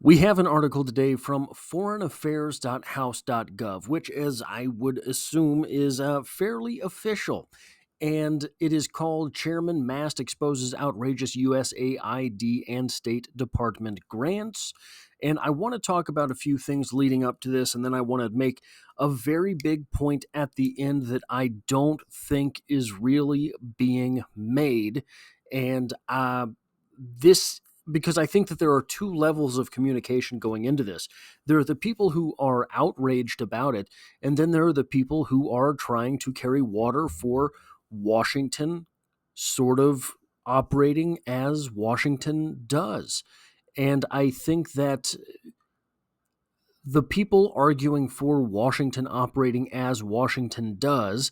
We have an article today from foreignaffairs.house.gov, which, as I would assume, is fairly official. And it is called Chairman Mast Exposes Outrageous USAID and State Department Grants. And I want to talk about a few things leading up to this, and then I want to make a very big point at the end that I don't think is really being made. And this because I think that there are two levels of communication going into this. There are the people who are outraged about it, and then there are the people who are trying to carry water for Washington, sort of operating as Washington does. And I think that the people arguing for Washington operating as Washington does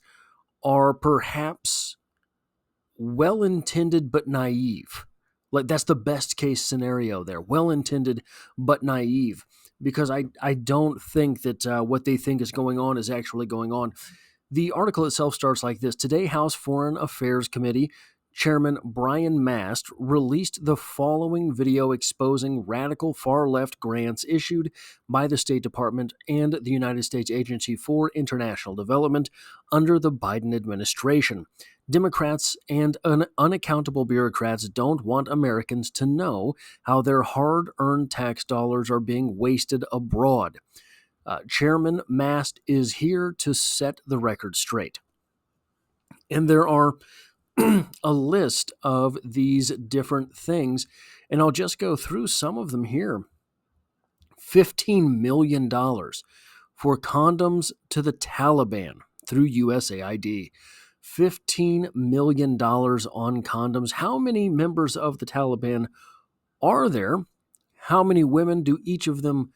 are perhaps well intended but naive. Like, that's the best case scenario there. Well intended but naive. Because I don't think that what they think is going on is actually going on. The article itself starts like this. Today, House Foreign Affairs Committee Chairman Brian Mast released the following video exposing radical far-left grants issued by the State Department and the United States Agency for International Development under the Biden administration. Democrats and unaccountable bureaucrats don't want Americans to know how their hard-earned tax dollars are being wasted abroad. Chairman Mast is here to set the record straight. And there are a list of these different things, and I'll just go through some of them here. $15 million for condoms to the Taliban through USAID. $15 million on condoms. How many members of the Taliban are there? How many women do each of them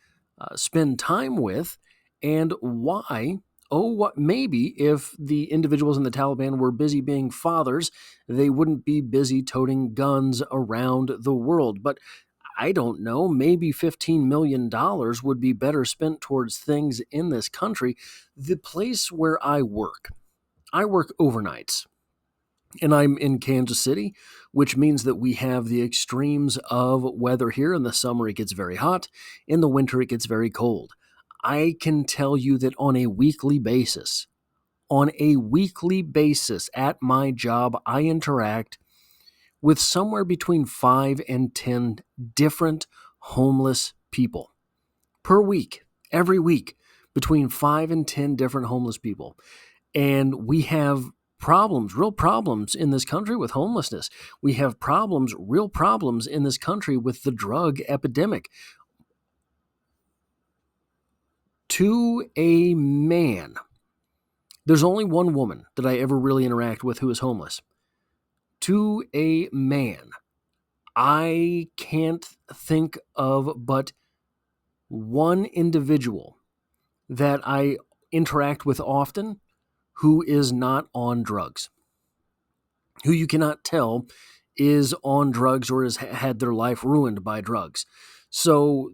spend time with? And why? What maybe if the individuals in the Taliban were busy being fathers, they wouldn't be busy toting guns around the world. But I don't know, maybe $15 million would be better spent towards things in this country. The place where I work overnights. And I'm in Kansas City, which means that we have the extremes of weather here. In the summer, it gets very hot. In the winter, it gets very cold. I can tell you that on a weekly basis at my job, I interact with somewhere between 5 and 10 different homeless people per week, every week, between 5 and 10 different homeless people. And we have real problems in this country with homelessness. We have real problems in this country with the drug epidemic. To a man, there's only one woman that I ever really interact with who is homeless. To a man, I can't think of but one individual that I interact with often who is not on drugs, who you cannot tell is on drugs or has had their life ruined by drugs. So,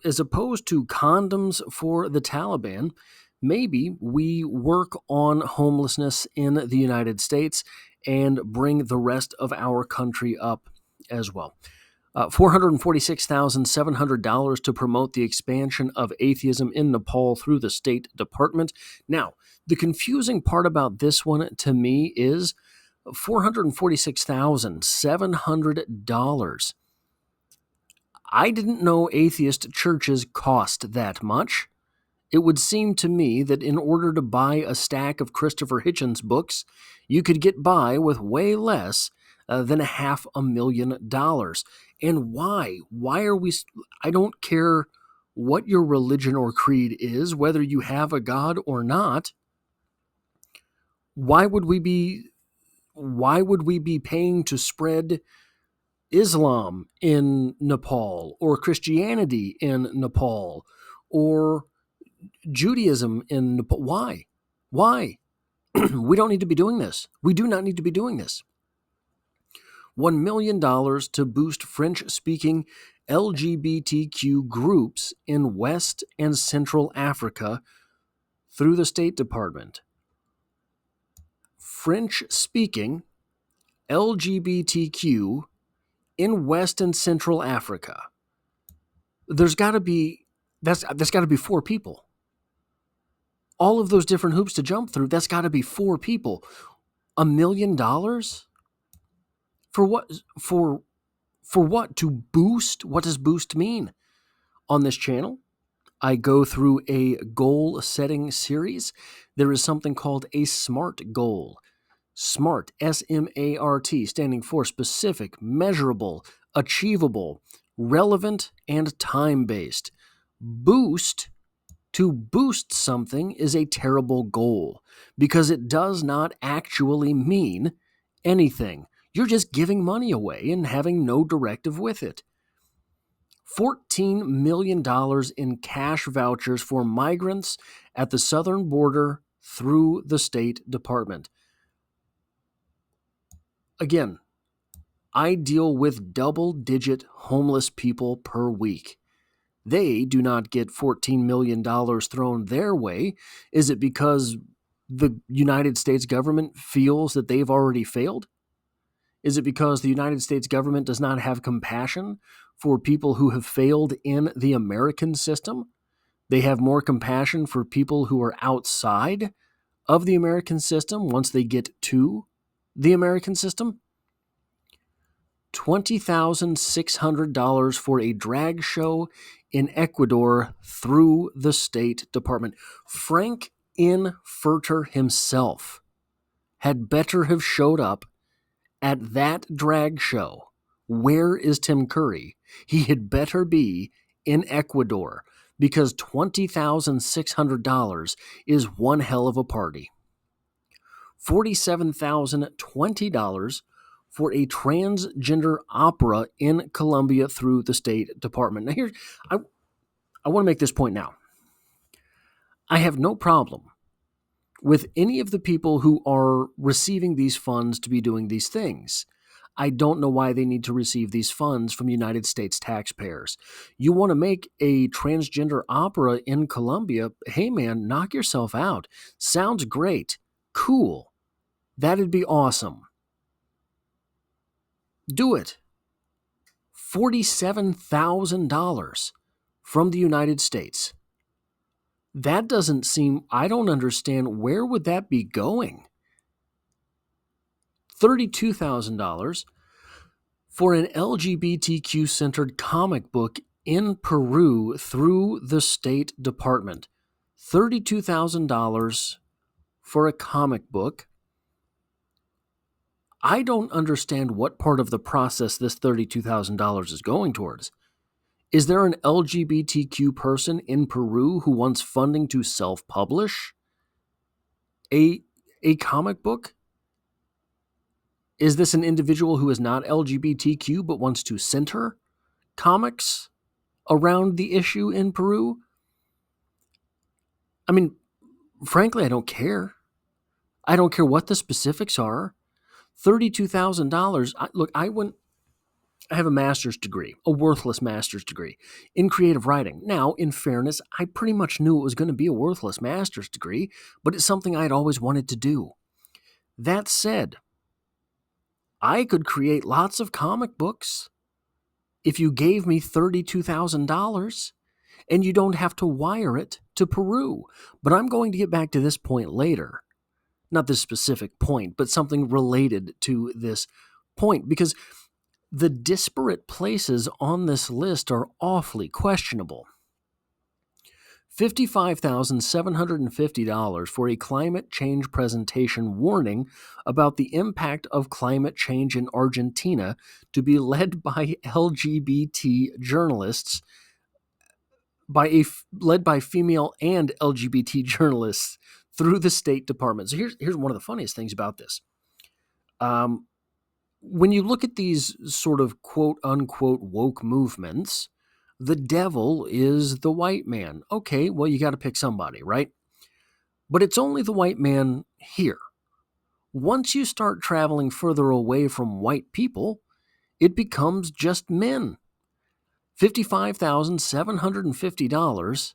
as opposed to condoms for the Taliban, maybe we work on homelessness in the United States and bring the rest of our country up as well. $446,700 to promote the expansion of atheism in Nepal through the State Department. Now, the confusing part about this one to me is $446,700. I didn't know atheist churches cost that much. It would seem to me that in order to buy a stack of Christopher Hitchens books, you could get by with way less than $500,000. And why? Why are we? I don't care what your religion or creed is, whether you have a God or not. Why would we be paying to spread Islam in Nepal, or Christianity in Nepal, or Judaism in Nepal? Why? We don't need to be doing this. We do not need to be doing this. $1 million to boost French-speaking LGBTQ groups in West and Central Africa through the State Department. French-speaking LGBTQ in West and Central Africa. There's got to be that's got to be four people. All of those different hoops to jump through, that's got to be four people. $1 million for what? For what? To boost? What does boost mean? On this channel, I go through a goal setting series. There is something called a SMART goal. SMART, SMART, standing for specific, measurable, achievable, relevant, and time based. Boost, to boost something, is a terrible goal because it does not actually mean anything. You're just giving money away and having no directive with it. $14 million in cash vouchers for migrants at the southern border through the State Department. Again, I deal with double-digit homeless people per week. They do not get $14 million thrown their way. Is it because the United States government feels that they've already failed? Is it because the United States government does not have compassion for people who have failed in the American system? They have more compassion for people who are outside of the American system once they get to the American system? $20,600 for a drag show in Ecuador through the State Department. Frank Infurter himself had better have showed up at that drag show. Where is Tim Curry? He had better be in Ecuador because $20,600 is one hell of a party. $47,020 for a transgender opera in Colombia through the State Department. Now, I want to make this point now. I have no problem with any of the people who are receiving these funds to be doing these things. I don't know why they need to receive these funds from United States taxpayers. You want to make a transgender opera in Colombia? Hey man, knock yourself out. Sounds great. Cool. That'd be awesome. Do it. $47,000 from the United States. That doesn't seem, I don't understand, where would that be going? $32,000 for an LGBTQ-centered comic book in Peru through the State Department. $32,000 for a comic book. I don't understand what part of the process this $32,000 is going towards. Is there an LGBTQ person in Peru who wants funding to self-publish a comic book? Is this an individual who is not LGBTQ but wants to center comics around the issue in Peru? I mean, frankly, I don't care. I don't care what the specifics are. $32,000. Look, I have a master's degree, a worthless master's degree, in creative writing. Now, in fairness, I pretty much knew it was going to be a worthless master's degree, but it's something I'd always wanted to do. That said, I could create lots of comic books if you gave me $32,000 and you don't have to wire it to Peru. But I'm going to get back to this point later. Not this specific point, but something related to this point, because the disparate places on this list are awfully questionable. $55,750 for a climate change presentation warning about the impact of climate change in Argentina, to be led by LGBT journalists, led by female and LGBT journalists through the State Department. So here's one of the funniest things about this. When you look at these sort of quote-unquote woke movements, the devil is the white man. Okay, well, you got to pick somebody, right? But it's only the white man here. Once you start traveling further away from white people, it becomes just men. $55,750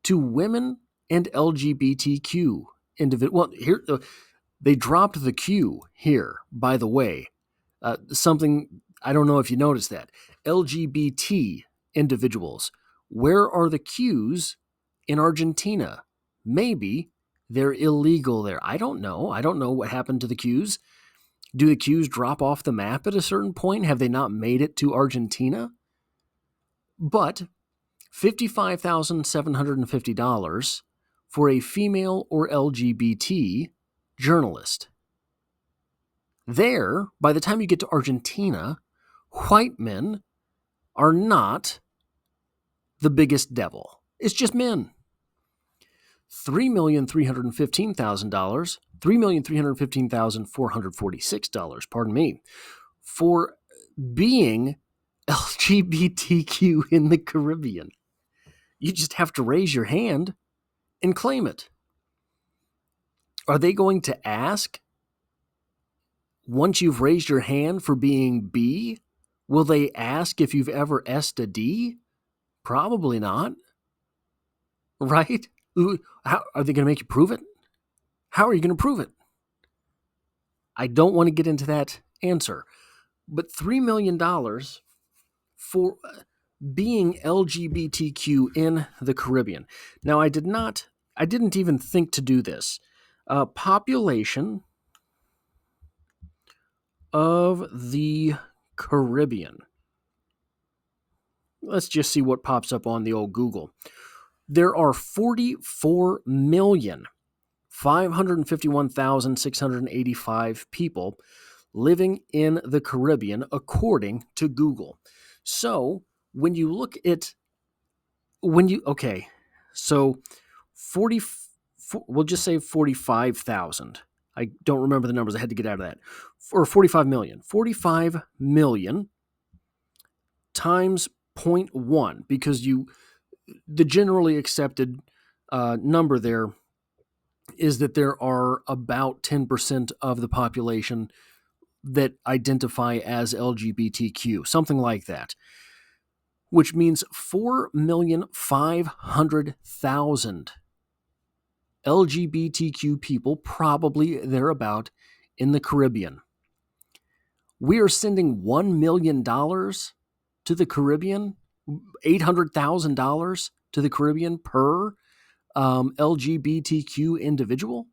to women and LGBTQ individuals. Well, here they dropped the Q here, by the way. Something, I don't know if you noticed that. LGBT individuals. Where are the queues in Argentina? Maybe they're illegal there. I don't know. I don't know what happened to the queues. Do the queues drop off the map at a certain point? Have they not made it to Argentina? But $55,750 for a female or LGBT journalist. There, by the time you get to Argentina, white men are not the biggest devil. It's just men. $3,315,000, $3,315,446, pardon me, for being LGBTQ in the Caribbean. You just have to raise your hand and claim it. Are they going to ask, once you've raised your hand for being B, will they ask if you've ever S'd a D? Probably not. Right? How are they going to make you prove it? How are you going to prove it? I don't want to get into that answer. But $3 million for being LGBTQ in the Caribbean. Now, I didn't even think to do this. Population of the Caribbean. Let's just see what pops up on the old Google. There are 44,551,685 people living in the Caribbean, according to Google. So when you look at, so 40, we'll just say 45,000. I don't remember the numbers. I had to get out of that. Or 45 million. 45 million times 0.1, because the generally accepted number there is that there are about 10% of the population that identify as LGBTQ, something like that, which means 4,500,000 LGBTQ people, probably thereabout, in the Caribbean. We are sending $1 million to the Caribbean, $800,000 to the Caribbean per LGBTQ individual.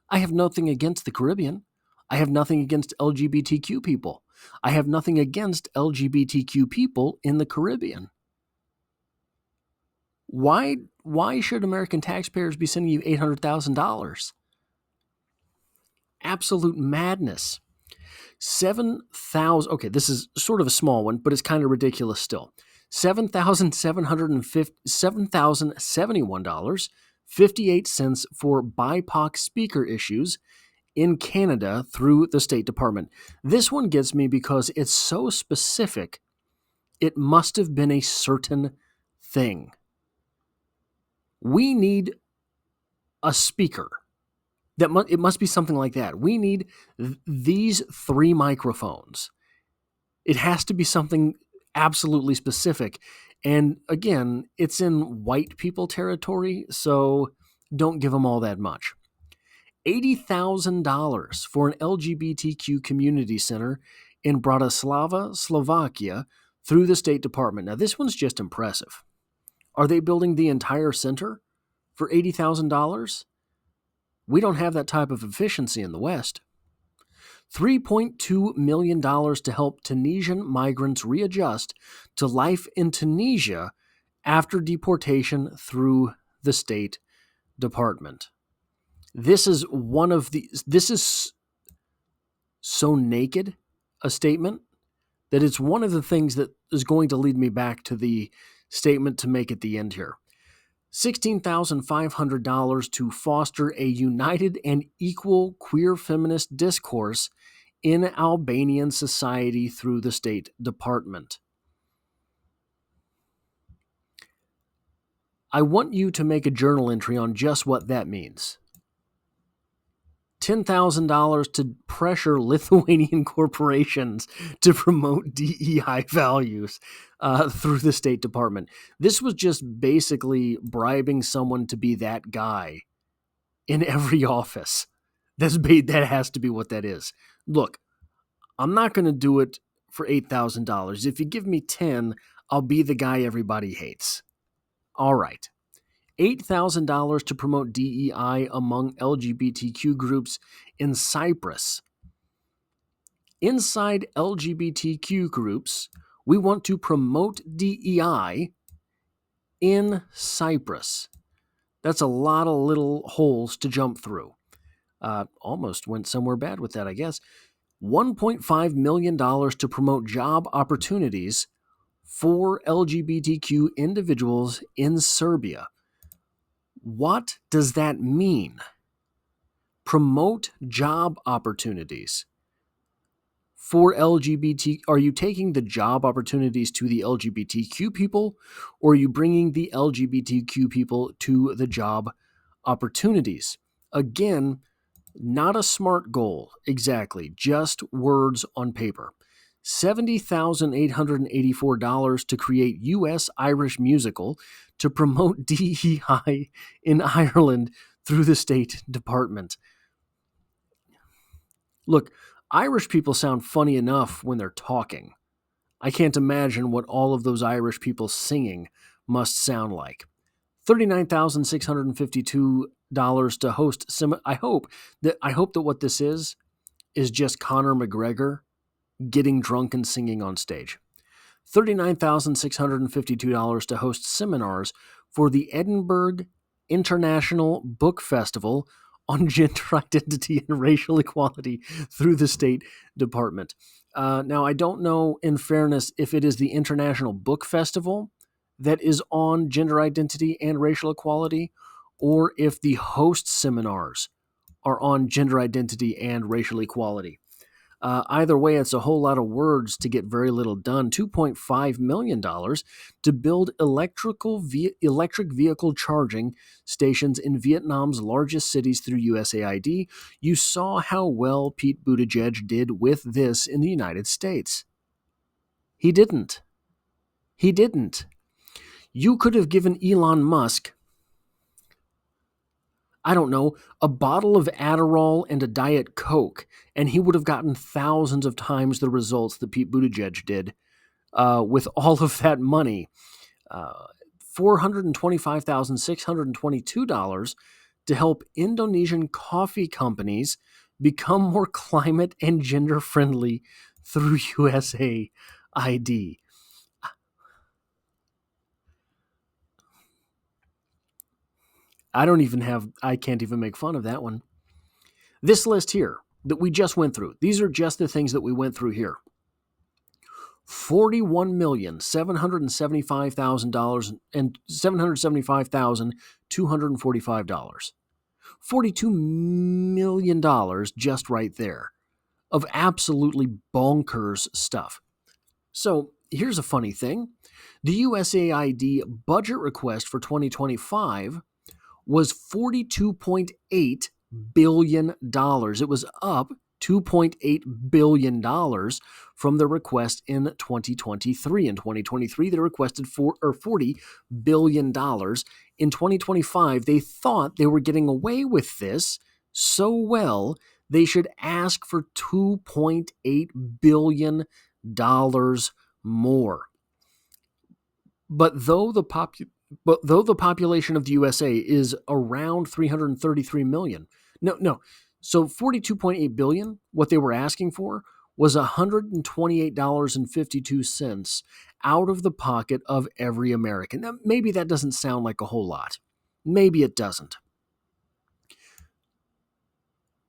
I have nothing against the Caribbean. I have nothing against LGBTQ people. I have nothing against LGBTQ people in the Caribbean. Why should American taxpayers be sending you $800,000? Absolute madness. 7,000. Okay, this is sort of a small one, but it's kind of ridiculous still. $7,771.58 for BIPOC speaker issues in Canada through the State Department. This one gets me because it's so specific. It must have been a certain thing. We need a speaker. It must be something like that. We need these 3 microphones. It has to be something absolutely specific. And again, it's in white people territory, so don't give them all that much. $80,000 for an LGBTQ community center in Bratislava, Slovakia, through the State Department. Now, this one's just impressive. Are they building the entire center for $80,000? We don't have that type of efficiency in the West. $3.2 million to help Tunisian migrants readjust to life in Tunisia after deportation through the State Department. This is so naked a statement that it's one of the things that is going to lead me back to the statement to make at the end here. $16,500 to foster a united and equal queer feminist discourse in Albanian society through the State Department. I want you to make a journal entry on just what that means. $10,000 to pressure Lithuanian corporations to promote DEI values through the State Department. This was just basically bribing someone to be that guy in every office. That has to be what that is. Look, I'm not going to do it for $8,000. If you give me 10, I'll be the guy everybody hates. All right. $8,000 to promote DEI among LGBTQ groups in Cyprus. Inside LGBTQ groups, we want to promote DEI in Cyprus. That's a lot of little holes to jump through. Almost went somewhere bad with that, I guess. $1.5 million to promote job opportunities for LGBTQ individuals in Serbia. What does that mean? Promote job opportunities for LGBT. Are you taking the job opportunities to the LGBTQ people, or are you bringing the LGBTQ people to the job opportunities? Again, not a smart goal, exactly, just words on paper. $70,884 to create U.S.-Irish musical to promote DEI in Ireland through the State Department. Look, Irish people sound funny enough when they're talking. I can't imagine what all of those Irish people singing must sound like. $39,652 to host. I hope that what this is just Conor McGregor getting drunk and singing on stage. $39,652 to host seminars for the Edinburgh International Book Festival on gender identity and racial equality through the State Department. Now, I don't know, in fairness, if it is the International Book Festival that is on gender identity and racial equality, or if the host seminars are on gender identity and racial equality. Either way, it's a whole lot of words to get very little done. $2.5 million to build electric vehicle charging stations in Vietnam's largest cities through USAID. You saw how well Pete Buttigieg did with this in the United States. He didn't. You could have given Elon Musk, I don't know, a bottle of Adderall and a Diet Coke, and he would have gotten thousands of times the results that Pete Buttigieg did with all of that money. $425,622 to help Indonesian coffee companies become more climate and gender friendly through USAID. I can't even make fun of that one. This list here that we just went through, these are just the things that we went through here. $41,775,000 and $775,245. $42 million just right there of absolutely bonkers stuff. So here's a funny thing. The USAID budget request for 2025 was $42.8 billion. It was up $2.8 billion from the request in 2023. In 2023, they requested $40 billion. In 2025, they thought they were getting away with this so well, they should ask for $2.8 billion more. But though the population of the USA is around 333 million. So $42.8 billion, what they were asking for was $128.52 out of the pocket of every American. Now, maybe that doesn't sound like a whole lot. Maybe it doesn't.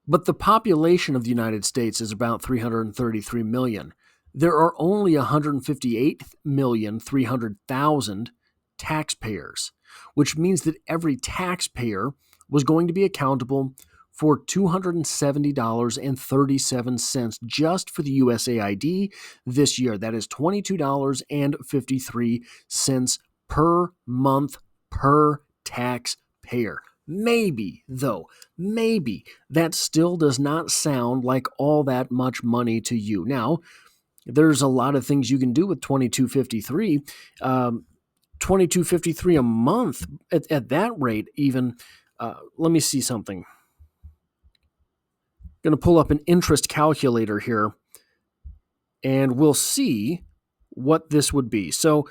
But the population of the United States is about 333 million. There are only 158,300,000 taxpayers, which means that every taxpayer was going to be accountable for $270.37 just for the USAID this year. That is $22.53 per month per taxpayer. Maybe that still does not sound like all that much money to you. Now, there's a lot of things you can do with $22.53. $22.53 a month at that rate, even. Let me see something. Going to pull up an interest calculator here, and we'll see what this would be. So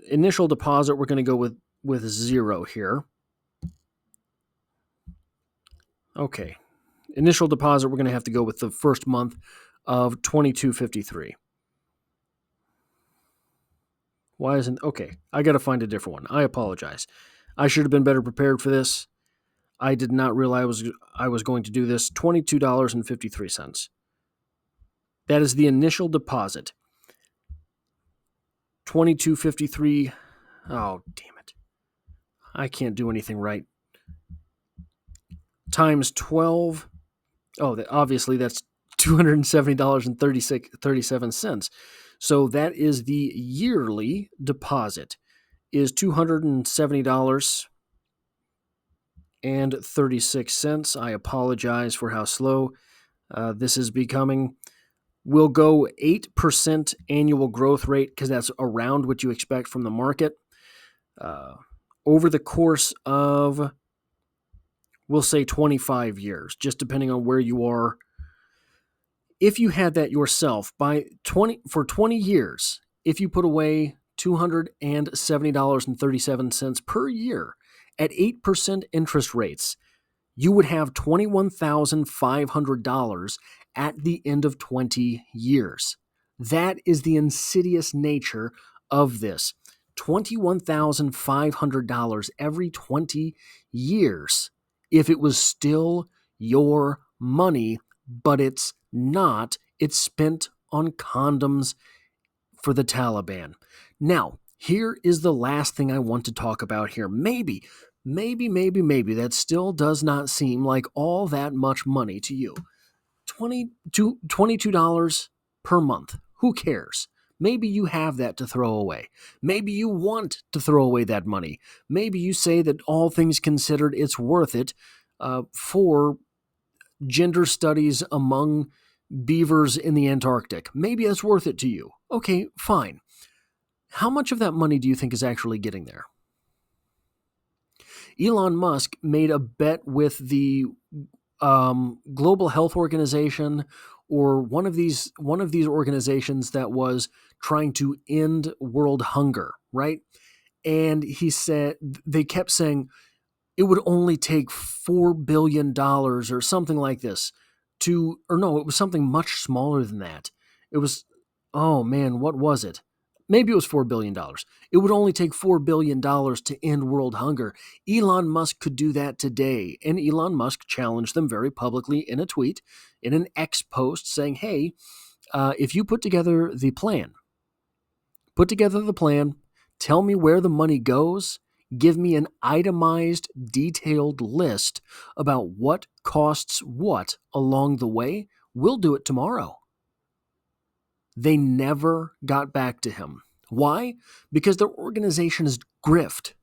initial deposit, we're going to go with 0 here. Okay. Initial deposit, we're going to have to go with the first month of $22.53. Why isn't... Okay, I got to find a different one. I apologize. I should have been better prepared for this. I did not realize I was going to do this. $22.53. That is the initial deposit. $22.53. Oh, damn it. I can't do anything right. Times 12. Oh, obviously that's $270.37. So that is the yearly deposit, is $270.36. I apologize for how slow this is becoming. We'll go 8% annual growth rate because that's around what you expect from the market. Over the course of, we'll say 25 years, just depending on where you are. If you had that yourself for 20 years, if you put away $270.37 per year at 8% interest rates, you would have $21,500 at the end of 20 years. That is the insidious nature of this. $21,500 every 20 years if it was still your money, but it's not. It's spent on condoms for the Taliban. Now, here is the last thing I want to talk about here. Maybe that still does not seem like all that much money to you. $22 per month. Who cares? Maybe you have that to throw away. Maybe you want to throw away that money. Maybe you say that all things considered, it's worth it for gender studies among beavers in the Antarctic. Maybe that's worth it to you. Okay, fine. How much of that money do you think is actually getting there? Elon Musk made a bet with the Global Health Organization, or one of these organizations that was trying to end world hunger, right? And they kept saying it would only take $4 billion or something like this it was something much smaller than that. It was, oh man, what was it? Maybe it was $4 billion. It would only take $4 billion to end world hunger. Elon Musk could do that today. And Elon Musk challenged them very publicly in a tweet, in an X post, saying, hey, if you put together the plan, tell me where the money goes, give me an itemized, detailed list about what costs what along the way, we'll do it tomorrow. They never got back to him. Why? Because their organization is grift.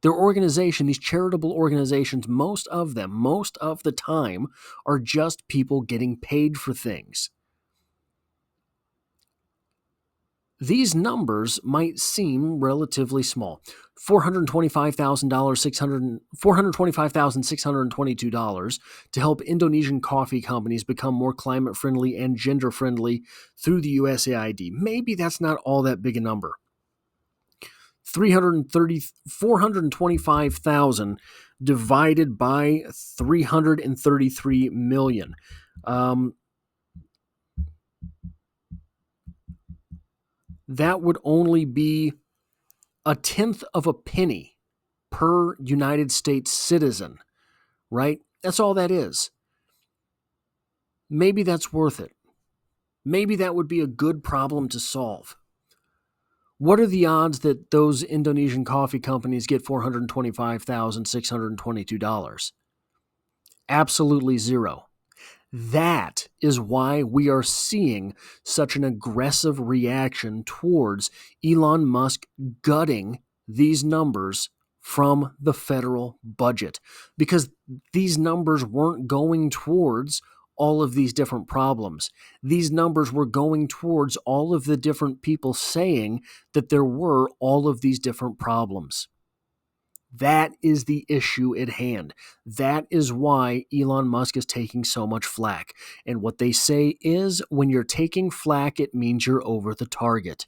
Their organization, these charitable organizations, most of the time, are just people getting paid for things. These numbers might seem relatively small. $425,622 to help Indonesian coffee companies become more climate friendly and gender friendly through the USAID. Maybe that's not all that big a number. 425,000 divided by 333 million. That would only be a tenth of a penny per United States citizen, right? That's all that is. Maybe that's worth it. Maybe that would be a good problem to solve. What are the odds that those Indonesian coffee companies get $425,622? Absolutely zero. That is why we are seeing such an aggressive reaction towards Elon Musk gutting these numbers from the federal budget, because these numbers weren't going towards all of these different problems. These numbers were going towards all of the different people saying that there were all of these different problems. That is the issue at hand. That is why Elon Musk is taking so much flack. And what they say is, when you're taking flack, it means you're over the target.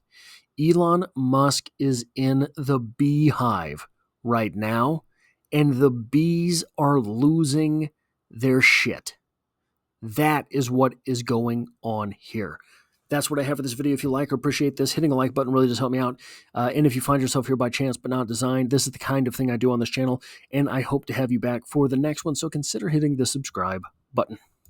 Elon Musk is in the beehive right now, and the bees are losing their shit. That is what is going on here. That's what I have for this video. If you like or appreciate this, hitting a like button really does help me out. And if you find yourself here by chance but not design, this is the kind of thing I do on this channel, and I hope to have you back for the next one, so consider hitting the subscribe button.